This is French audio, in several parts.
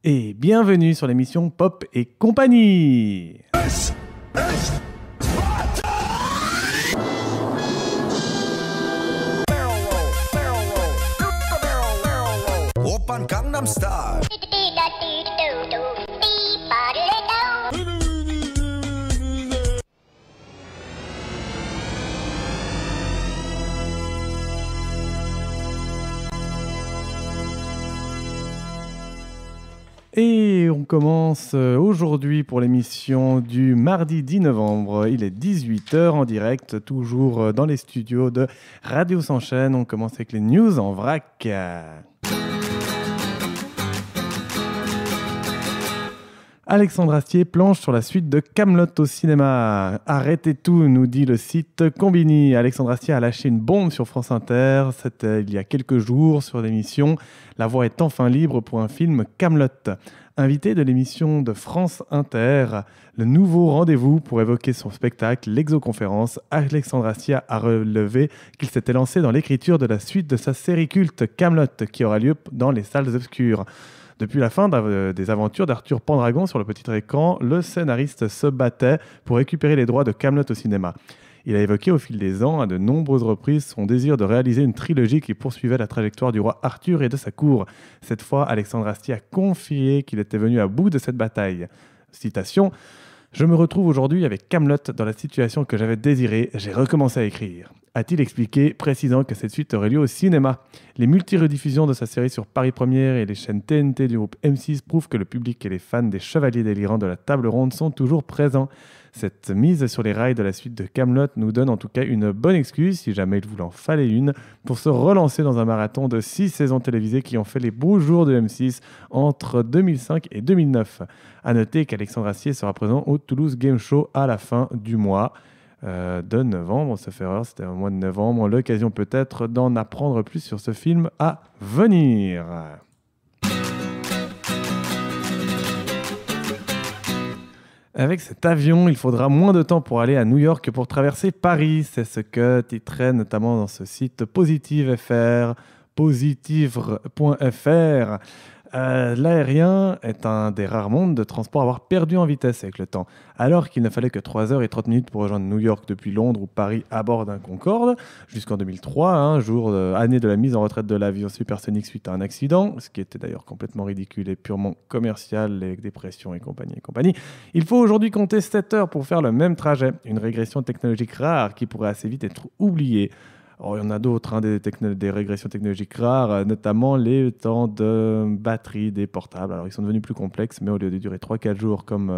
Et bienvenue sur l'émission Pop et compagnie. Oppan Gangnam Style. Et on commence aujourd'hui pour l'émission du mardi 10 novembre. Il est 18h en direct, toujours dans les studios de Radio S'enchaîne. On commence avec les news en vrac. Alexandre Astier planche sur la suite de Kaamelott au cinéma. Arrêtez tout, nous dit le site Combini. Alexandre Astier a lâché une bombe sur France Inter. C'était il y a quelques jours sur l'émission. La voix est enfin libre pour un film Kaamelott. Invité de l'émission de France Inter, le nouveau rendez-vous pour évoquer son spectacle, l'Exoconférence, Alexandre Astier a relevé qu'il s'était lancé dans l'écriture de la suite de sa série culte Kaamelott, qui aura lieu dans les salles obscures. Depuis la fin des aventures d'Arthur Pendragon sur le petit écran, le scénariste se battait pour récupérer les droits de Kaamelott au cinéma. Il a évoqué au fil des ans, à de nombreuses reprises, son désir de réaliser une trilogie qui poursuivait la trajectoire du roi Arthur et de sa cour. Cette fois, Alexandre Astier a confié qu'il était venu à bout de cette bataille. Citation : « Je me retrouve aujourd'hui avec Kaamelott dans la situation que j'avais désirée. J'ai recommencé à écrire. » A-t-il expliqué, précisant que cette suite aurait lieu au cinéma. Les multi-rediffusions de sa série sur Paris Première et les chaînes TNT du groupe M6 prouvent que le public et les fans des Chevaliers délirants de la table ronde sont toujours présents. Cette mise sur les rails de la suite de Kaamelott nous donne en tout cas une bonne excuse, si jamais il vous en fallait une, pour se relancer dans un marathon de 6 saisons télévisées qui ont fait les beaux jours de M6 entre 2005 et 2009. A noter qu'Alexandre Astier sera présent au Toulouse Game Show à la fin du mois de novembre. Ça fait erreur, c'était au mois de novembre. L'occasion peut-être d'en apprendre plus sur ce film à venir. Avec cet avion, il faudra moins de temps pour aller à New York que pour traverser Paris. C'est ce que titrait notamment dans ce site Positive.fr. L'aérien est un des rares modes de transport à avoir perdu en vitesse avec le temps. Alors qu'il ne fallait que 3h30 pour rejoindre New York depuis Londres ou Paris à bord d'un Concorde, jusqu'en 2003, année de la mise en retraite de l'avion supersonique suite à un accident, ce qui était d'ailleurs complètement ridicule et purement commercial, avec des pressions et compagnie. Il faut aujourd'hui compter 7 heures pour faire le même trajet, une régression technologique rare qui pourrait assez vite être oubliée. Il y en a d'autres, des régressions technologiques rares, notamment les temps de batterie des portables. Alors, ils sont devenus plus complexes, mais au lieu de durer 3-4 jours comme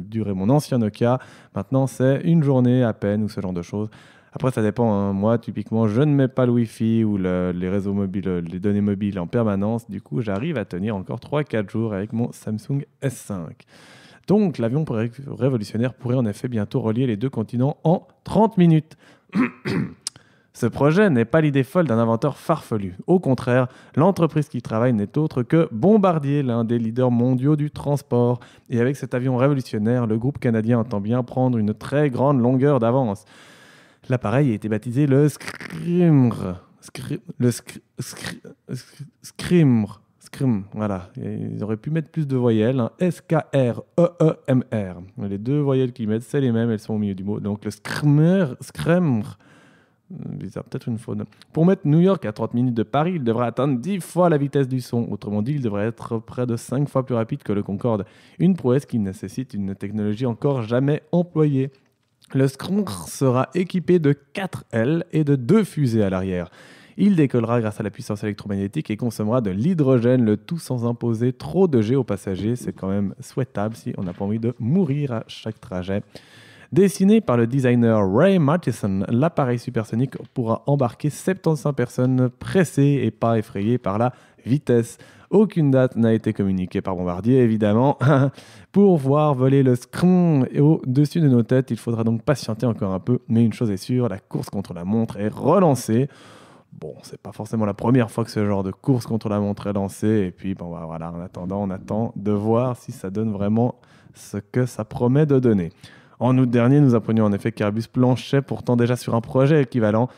durait mon ancien Nokia, maintenant, c'est une journée à peine ou ce genre de choses. Après, ça dépend. Moi, typiquement, je ne mets pas le Wi-Fi ou les réseaux mobiles, les données mobiles en permanence. Du coup, j'arrive à tenir encore 3-4 jours avec mon Samsung S5. Donc, l'avion révolutionnaire pourrait en effet bientôt relier les deux continents en 30 minutes. Ce projet n'est pas l'idée folle d'un inventeur farfelu. Au contraire, l'entreprise qui travaille n'est autre que Bombardier, l'un des leaders mondiaux du transport. Et avec cet avion révolutionnaire, le groupe canadien entend bien prendre une très grande longueur d'avance. L'appareil a été baptisé le Screamer. Voilà. Ils auraient pu mettre plus de voyelles. S-K-R-E-E-M-R. Les deux voyelles qu'ils mettent, c'est les mêmes, elles sont au milieu du mot. Donc le Screamer. Bizarre, peut-être une faune. Pour mettre New York à 30 minutes de Paris, il devrait atteindre 10 fois la vitesse du son. Autrement dit, il devrait être près de 5 fois plus rapide que le Concorde. Une prouesse qui nécessite une technologie encore jamais employée. Le Screamer sera équipé de 4 ailes et de 2 fusées à l'arrière. Il décollera grâce à la puissance électromagnétique et consommera de l'hydrogène, le tout sans imposer trop de jet aux passagers. C'est quand même souhaitable si on n'a pas envie de mourir à chaque trajet. Dessiné par le designer Ray Martinson, l'appareil supersonique pourra embarquer 75 personnes pressées et pas effrayées par la vitesse. Aucune date n'a été communiquée par Bombardier, évidemment. Pour voir voler le Scream au-dessus de nos têtes, il faudra donc patienter encore un peu. Mais une chose est sûre, la course contre la montre est relancée. Bon, c'est pas forcément la première fois que ce genre de course contre la montre est lancé. Et puis, voilà, en attendant, on attend de voir si ça donne vraiment ce que ça promet de donner. En août dernier, nous apprenions en effet qu'Airbus planchait pourtant déjà sur un projet équivalent,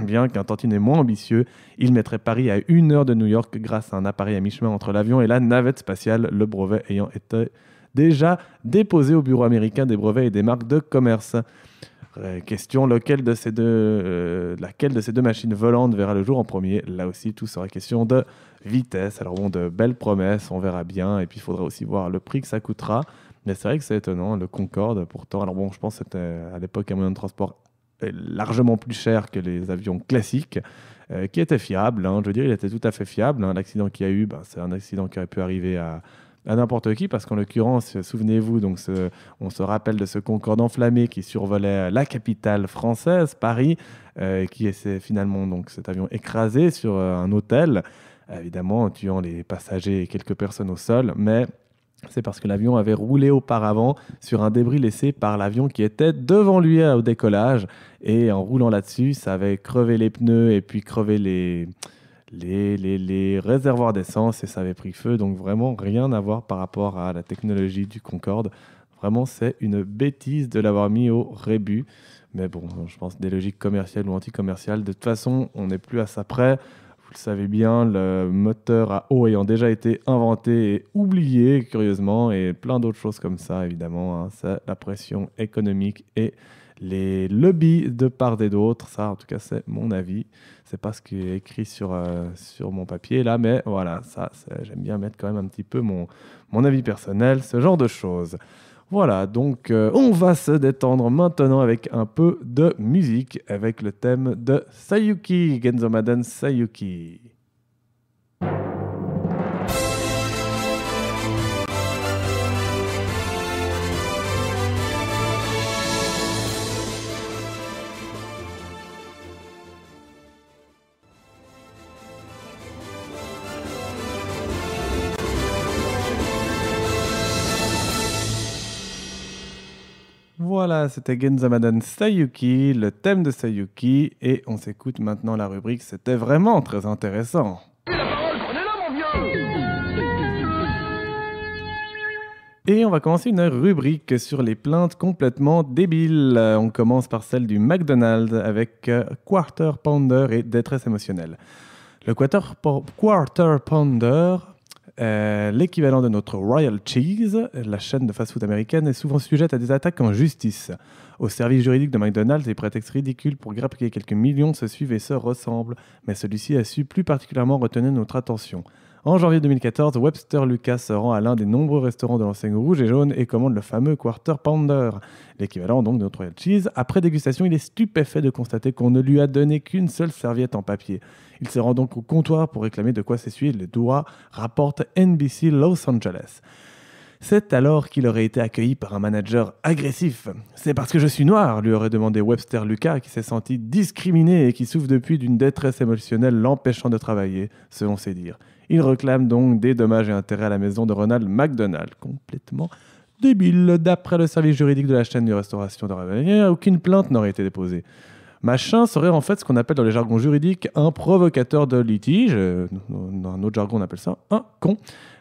bien qu'un tantinet moins ambitieux. Il mettrait Paris à 1 heure de New York grâce à un appareil à mi-chemin entre l'avion et la navette spatiale, le brevet ayant été déjà déposé au bureau américain des brevets et des marques de commerce. Question, laquelle de ces deux machines volantes verra le jour en premier? Là aussi, tout sera question de vitesse. Alors bon, de belles promesses, on verra bien. Et puis, il faudra aussi voir le prix que ça coûtera. Mais c'est vrai que c'est étonnant, le Concorde, pourtant. Alors bon, je pense que c'était à l'époque un moyen de transport largement plus cher que les avions classiques, qui était fiable. Je veux dire, il était tout à fait fiable. L'accident qu'il y a eu, c'est un accident qui aurait pu arriver à n'importe qui, parce qu'en l'occurrence, souvenez-vous, on se rappelle de ce Concorde enflammé qui survolait la capitale française, Paris, qui s'est finalement, donc, cet avion écrasé sur un hôtel, évidemment en tuant les passagers et quelques personnes au sol, mais c'est parce que l'avion avait roulé auparavant sur un débris laissé par l'avion qui était devant lui au décollage, et en roulant là-dessus, ça avait crevé les pneus et puis crevé les réservoirs d'essence, et ça avait pris feu. Donc vraiment rien à voir par rapport à la technologie du Concorde. Vraiment, c'est une bêtise de l'avoir mis au rébut. Mais bon, je pense des logiques commerciales ou anti-commerciales. De toute façon, on n'est plus à ça près. Vous le savez bien, le moteur à eau ayant déjà été inventé et oublié, curieusement, et plein d'autres choses comme ça, évidemment. C'est la pression économique et les lobbies de part et d'autre. Ça, en tout cas, c'est mon avis. C'est pas ce qui est écrit sur mon papier là, mais voilà, j'aime bien mettre quand même un petit peu mon avis personnel, ce genre de choses. Voilà, donc on va se détendre maintenant avec un peu de musique, avec le thème de Sayuki, Genzo Maden Sayuki. Voilà, c'était Genzo Maden Sayuki, le thème de Sayuki, et on s'écoute maintenant la rubrique. C'était vraiment très intéressant. Et on va commencer une rubrique sur les plaintes complètement débiles. On commence par celle du McDonald's avec Quarter Pounder et détresse émotionnelle. Le Quarter Pounder, l'équivalent de notre Royal Cheese, la chaîne de fast-food américaine, est souvent sujette à des attaques en justice. Au service juridique de McDonald's, les prétextes ridicules pour grappiller quelques millions se suivent et se ressemblent, mais celui-ci a su plus particulièrement retenir notre attention. En janvier 2014, Webster Lucas se rend à l'un des nombreux restaurants de l'enseigne rouge et jaune et commande le fameux Quarter Pounder, l'équivalent donc de notre Royal Cheese. Après dégustation, il est stupéfait de constater qu'on ne lui a donné qu'une seule serviette en papier. Il se rend donc au comptoir pour réclamer de quoi s'essuyer les doigts, rapporte NBC Los Angeles. C'est alors qu'il aurait été accueilli par un manager agressif. « C'est parce que je suis noir », lui aurait demandé Webster Lucas, qui s'est senti discriminé et qui souffre depuis d'une détresse émotionnelle l'empêchant de travailler, selon ses dires. Il réclame donc des dommages et intérêts à la maison de Ronald McDonald. Complètement débile. D'après le service juridique de la chaîne de restauration de Ravagna, aucune plainte n'aurait été déposée. Machin serait en fait ce qu'on appelle dans les jargons juridiques un provocateur de litige. Dans un autre jargon, on appelle ça un con.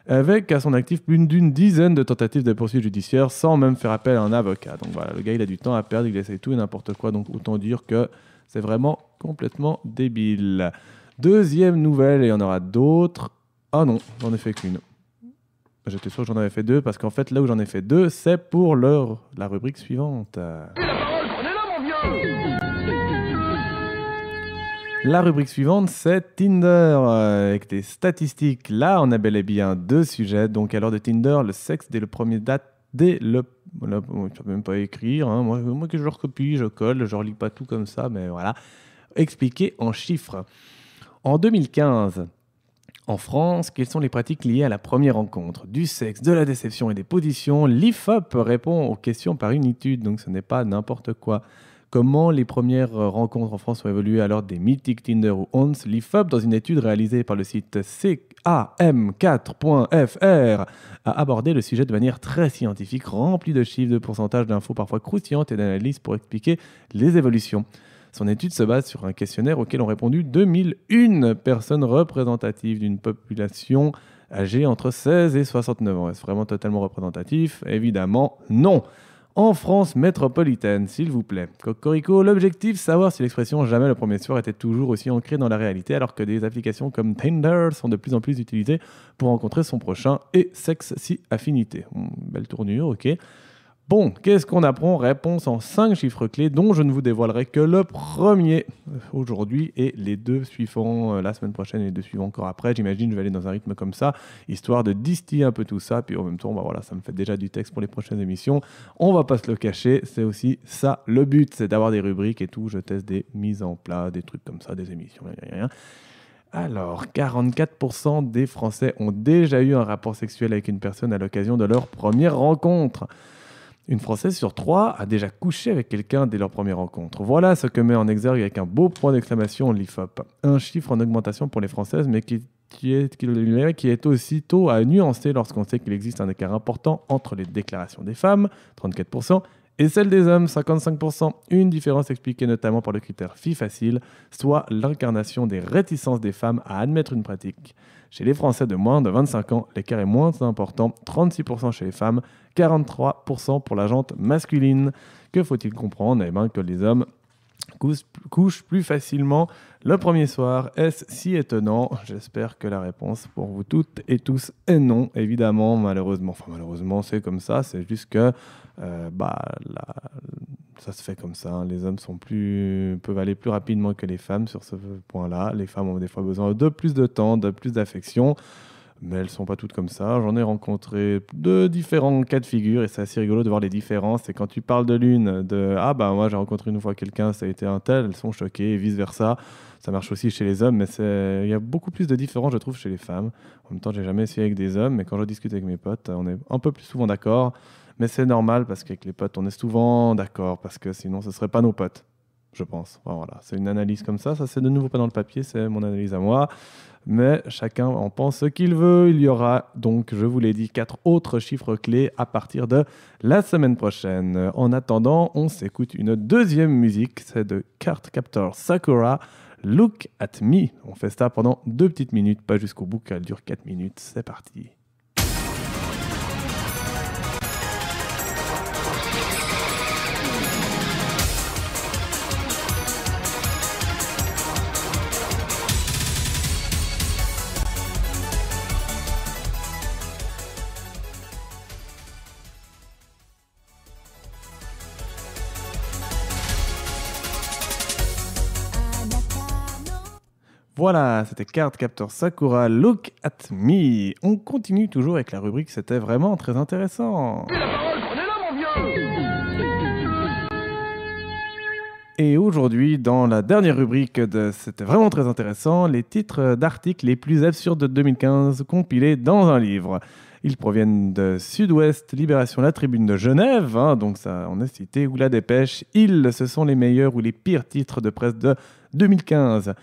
Avec à son actif plus d'une dizaine de tentatives de poursuites judiciaires sans même faire appel à un avocat. Donc voilà, le gars il a du temps à perdre, il essaie tout et n'importe quoi. Donc autant dire que c'est vraiment complètement débile. Deuxième nouvelle, et il y en aura d'autres. Ah non, j'en ai fait qu'une. J'étais sûr que j'en avais fait deux, parce qu'en fait, là où j'en ai fait deux, c'est pour la rubrique suivante. La rubrique suivante, c'est Tinder, avec des statistiques. Là, on a bel et bien deux sujets. Donc, à l'heure de Tinder, le sexe dès le premier date, je peux même pas écrire. Moi que je recopie, je colle, je relis pas tout comme ça, mais voilà. Expliqué en chiffres. En 2015, en France, quelles sont les pratiques liées à la première rencontre? Du sexe, de la déception et des positions. L'IFOP répond aux questions par une étude, donc ce n'est pas n'importe quoi. Comment les premières rencontres en France ont évolué à l'heure des mythiques Tinder ou Ons? L'IFOP, dans une étude réalisée par le site cam4.fr, a abordé le sujet de manière très scientifique, remplie de chiffres, de pourcentages, d'infos parfois croustillantes et d'analyses pour expliquer les évolutions. Son étude se base sur un questionnaire auquel ont répondu 2001 personnes représentatives d'une population âgée entre 16 et 69 ans. Est-ce vraiment totalement représentatif? Évidemment, non. en France métropolitaine, s'il vous plaît. Cocorico, l'objectif, savoir si l'expression « jamais le premier soir » était toujours aussi ancrée dans la réalité, alors que des applications comme Tinder sont de plus en plus utilisées pour rencontrer son prochain et sexe si affinité. Belle tournure, ok. Bon, qu'est-ce qu'on apprend? Réponse en 5 chiffres clés dont je ne vous dévoilerai que le premier aujourd'hui et les 2 suivants la semaine prochaine et les 2 suivants encore après. J'imagine je vais aller dans un rythme comme ça, histoire de distiller un peu tout ça. Puis en même temps, voilà, ça me fait déjà du texte pour les prochaines émissions. On va pas se le cacher, c'est aussi ça le but, c'est d'avoir des rubriques et tout. Je teste des mises en plat, des trucs comme ça, des émissions, rien. Alors, 44% des Français ont déjà eu un rapport sexuel avec une personne à l'occasion de leur première rencontre. Une Française sur 3 a déjà couché avec quelqu'un dès leur première rencontre. Voilà ce que met en exergue avec un beau point d'exclamation l'IFOP. Un chiffre en augmentation pour les Françaises, mais qui est aussitôt à nuancer lorsqu'on sait qu'il existe un écart important entre les déclarations des femmes, 34%, et celles des hommes, 55%. Une différence expliquée notamment par le critère fille facile, soit l'incarnation des réticences des femmes à admettre une pratique. Chez les Français de moins de 25 ans, l'écart est moins important, 36% chez les femmes, 43% pour la jante masculine. Que faut-il comprendre? Eh bien, que les hommes couchent plus facilement le premier soir. Est-ce si étonnant? J'espère que la réponse pour vous toutes et tous est non, évidemment, malheureusement. Enfin, malheureusement, c'est comme ça, c'est juste que ça se fait comme ça. Hein. Les hommes peuvent aller plus rapidement que les femmes sur ce point-là. Les femmes ont des fois besoin de plus de temps, de plus d'affection. Mais elles ne sont pas toutes comme ça. J'en ai rencontré de différents cas de figure et c'est assez rigolo de voir les différences. Et quand tu parles de l'une, moi j'ai rencontré une fois quelqu'un, ça a été un tel, elles sont choquées et vice-versa. Ça marche aussi chez les hommes, mais il y a beaucoup plus de différences, je trouve, chez les femmes. En même temps, j'ai jamais essayé avec des hommes, mais quand je discute avec mes potes, on est un peu plus souvent d'accord. Mais c'est normal parce qu'avec les potes, on est souvent d'accord parce que sinon, ce ne seraient pas nos potes, je pense. Enfin, voilà, c'est une analyse comme ça c'est de nouveau pas dans le papier, c'est mon analyse à moi. Mais chacun en pense ce qu'il veut. Il y aura donc, je vous l'ai dit, 4 autres chiffres clés à partir de la semaine prochaine. En attendant, on s'écoute une deuxième musique, c'est de Cardcaptor Sakura, Look at Me. On fait ça pendant 2 petites minutes, pas jusqu'au bout, qu'elle dure 4 minutes. C'est parti. Voilà, c'était Cardcaptor Sakura, Look at Me. On continue toujours avec la rubrique, c'était vraiment très intéressant. Et aujourd'hui, dans la dernière rubrique de C'était vraiment très intéressant, les titres d'articles les plus absurdes de 2015 compilés dans un livre. Ils proviennent de Sud-Ouest, Libération, La Tribune de Genève, donc ça on a cité, ou La Dépêche. Ce sont les meilleurs ou les pires titres de presse de 2015.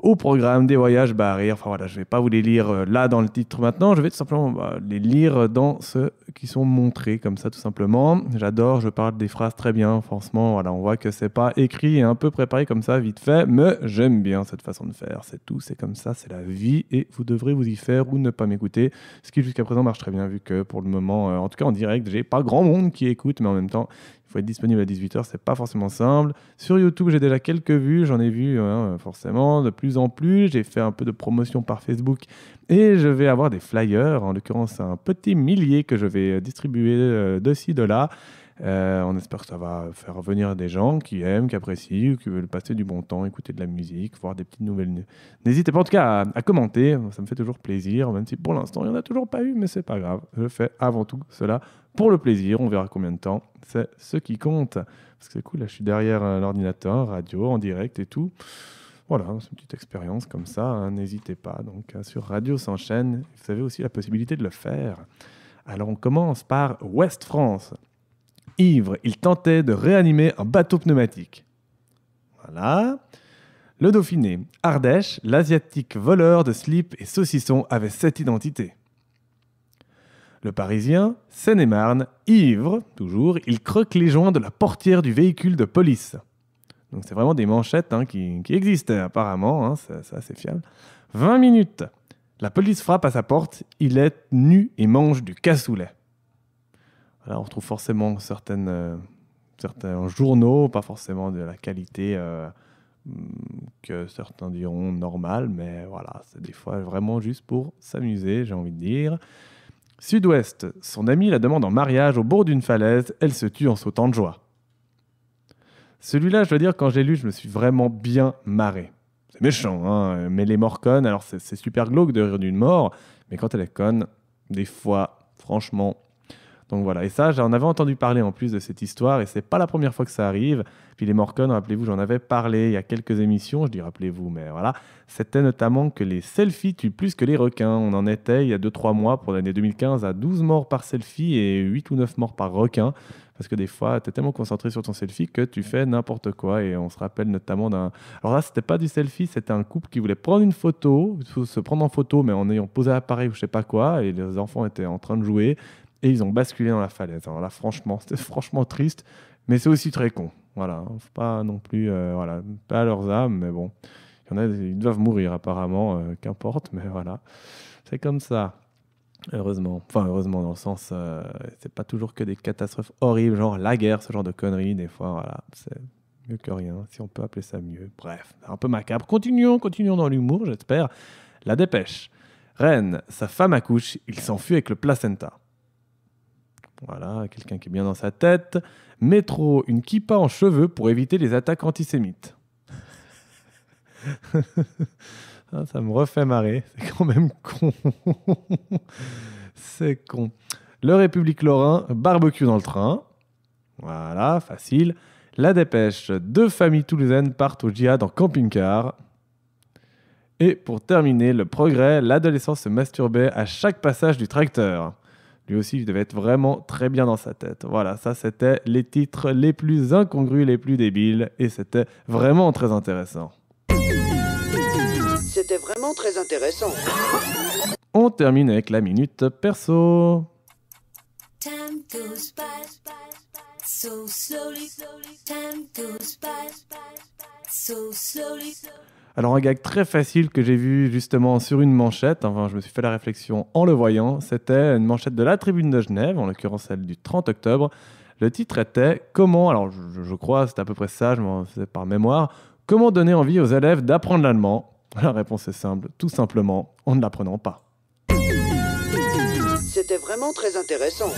Au programme des voyages barrés. Enfin voilà, je ne vais pas vous les lire là dans le titre maintenant, je vais tout simplement les lire dans ceux qui sont montrés comme ça tout simplement. J'adore, je parle des phrases très bien, franchement, voilà, on voit que c'est pas écrit et un peu préparé comme ça, vite fait, mais j'aime bien cette façon de faire, c'est tout, c'est comme ça, c'est la vie et vous devrez vous y faire ou ne pas m'écouter, ce qui jusqu'à présent marche très bien vu que pour le moment, en tout cas en direct, j'ai pas grand monde qui écoute, mais en même temps, il faut être disponible à 18h, c'est pas forcément simple. Sur YouTube, j'ai déjà quelques vues, j'en ai vu forcément de plus en plus. J'ai fait un peu de promotion par Facebook et je vais avoir des flyers, en l'occurrence un petit millier que je vais distribuer de ci, de là. On espère que ça va faire venir des gens qui aiment, qui apprécient, qui veulent passer du bon temps, écouter de la musique, voir des petites nouvelles. N'hésitez pas en tout cas à commenter, ça me fait toujours plaisir, même si pour l'instant il n'y en a toujours pas eu, mais c'est pas grave. Je fais avant tout cela pour le plaisir, on verra combien de temps, c'est ce qui compte. Parce que c'est cool, là je suis derrière l'ordinateur, radio, en direct et tout. Voilà, c'est une petite expérience comme ça, n'hésitez pas. Donc sur Radio s'enchaîne, vous avez aussi la possibilité de le faire. Alors on commence par Ouest France. Ivre, il tentait de réanimer un bateau pneumatique. Voilà. Le Dauphiné. Ardèche, l'asiatique voleur de slips et saucissons avait cette identité. Le Parisien. Seine-et-Marne. Ivre, toujours, il croque les joints de la portière du véhicule de police. Donc c'est vraiment des manchettes qui existaient apparemment, c'est assez fiable. 20 minutes. La police frappe à sa porte, il est nu et mange du cassoulet. Là, on retrouve forcément certains journaux, pas forcément de la qualité que certains diront normale, mais voilà, c'est des fois vraiment juste pour s'amuser, j'ai envie de dire. Sud-Ouest, son ami la demande en mariage au bord d'une falaise, elle se tue en sautant de joie. Celui-là, je dois dire, quand j'ai lu, je me suis vraiment bien marré. C'est méchant, hein, mais les morts connes, alors c'est super glauque de rire d'une mort, mais quand elle est conne, des fois, franchement... Donc voilà, et ça, j'en avais entendu parler en plus de cette histoire, et c'est pas la première fois que ça arrive. Puis les morts connes, rappelez-vous, j'en avais parlé il y a quelques émissions, je dis rappelez-vous, mais voilà. C'était notamment que les selfies tuent plus que les requins. On en était, il y a 2-3 mois, pour l'année 2015, à 12 morts par selfie et 8 ou 9 morts par requin. Parce que des fois, tu es tellement concentré sur ton selfie que tu fais n'importe quoi. Et on se rappelle notamment d'un... Alors là, c'était pas du selfie, c'était un couple qui voulait prendre une photo, se prendre en photo, mais en ayant posé l'appareil ou je sais pas quoi, et les enfants étaient en train de jouer. Et ils ont basculé dans la falaise. Alors là, franchement, c'était franchement triste, mais c'est aussi très con. Voilà, faut pas non plus, voilà, pas à leurs âmes, mais bon, il y en a, ils doivent mourir apparemment, qu'importe, mais voilà, c'est comme ça. Heureusement, enfin heureusement dans le sens, c'est pas toujours que des catastrophes horribles, genre la guerre, ce genre de conneries. Des fois, voilà, c'est mieux que rien, si on peut appeler ça mieux. Bref, un peu macabre. Continuons dans l'humour, j'espère. La dépêche. Rennes, sa femme accouche, il s'enfuit avec le placenta. Voilà, quelqu'un qui est bien dans sa tête. Métro, une kippa en cheveux pour éviter les attaques antisémites. Ça me refait marrer, c'est quand même con. C'est con. Le République Lorrain, barbecue dans le train. Voilà, facile. La dépêche, 2 familles toulousaines partent au djihad en camping-car. Et pour terminer, le Progrès, l'adolescent se masturbait à chaque passage du tracteur. Lui aussi, il devait être vraiment très bien dans sa tête. Voilà, ça, c'était les titres les plus incongrus, les plus débiles. Et c'était vraiment très intéressant. C'était vraiment très intéressant. On termine avec la minute perso. Time goes by so slowly. Time goes by so slowly. Alors un gag très facile que j'ai vu justement sur une manchette, enfin je me suis fait la réflexion en le voyant, c'était une manchette de la Tribune de Genève, en l'occurrence celle du 30 octobre. Le titre était « Comment », alors je crois c'est à peu près ça, je m'en faisais par mémoire, « Comment donner envie aux élèves d'apprendre l'allemand ?» La réponse est simple, tout simplement en ne l'apprenant pas. C'était vraiment très intéressant.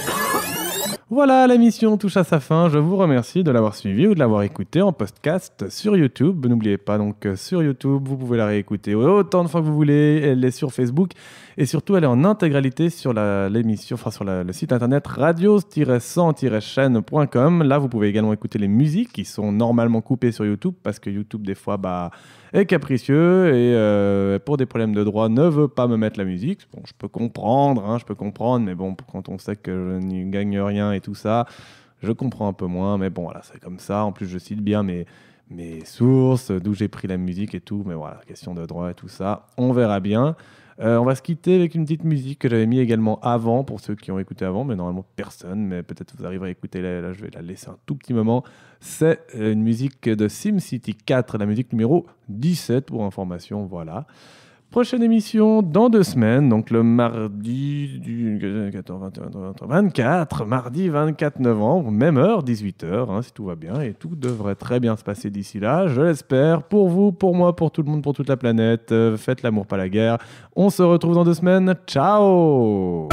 Voilà, l'émission touche à sa fin. Je vous remercie de l'avoir suivi ou de l'avoir écouté en podcast sur YouTube. N'oubliez pas donc sur YouTube, vous pouvez la réécouter autant de fois que vous voulez. Elle est sur Facebook et surtout elle est en intégralité sur l'émission, enfin sur le site internet radio-100-chaîne.com. Là, vous pouvez également écouter les musiques qui sont normalement coupées sur YouTube parce que YouTube des fois est capricieux et pour des problèmes de droit ne veut pas me mettre la musique. Bon, je peux comprendre, mais bon, quand on sait que je n'y gagne rien et tout ça, je comprends un peu moins, mais bon, voilà, c'est comme ça. En plus, je cite bien mes sources, d'où j'ai pris la musique et tout, mais voilà, question de droit et tout ça, on verra bien. On va se quitter avec une petite musique que j'avais mis également avant, pour ceux qui ont écouté avant, mais normalement personne, mais peut-être vous arriverez à écouter, là je vais la laisser un tout petit moment. C'est une musique de SimCity 4, la musique numéro 17 pour information, voilà. Prochaine émission dans 2 semaines, donc le mardi du 24, mardi 24 novembre, même heure, 18h, si tout va bien, et tout devrait très bien se passer d'ici là, je l'espère, pour vous, pour moi, pour tout le monde, pour toute la planète. Faites l'amour, pas la guerre. On se retrouve dans 2 semaines. Ciao!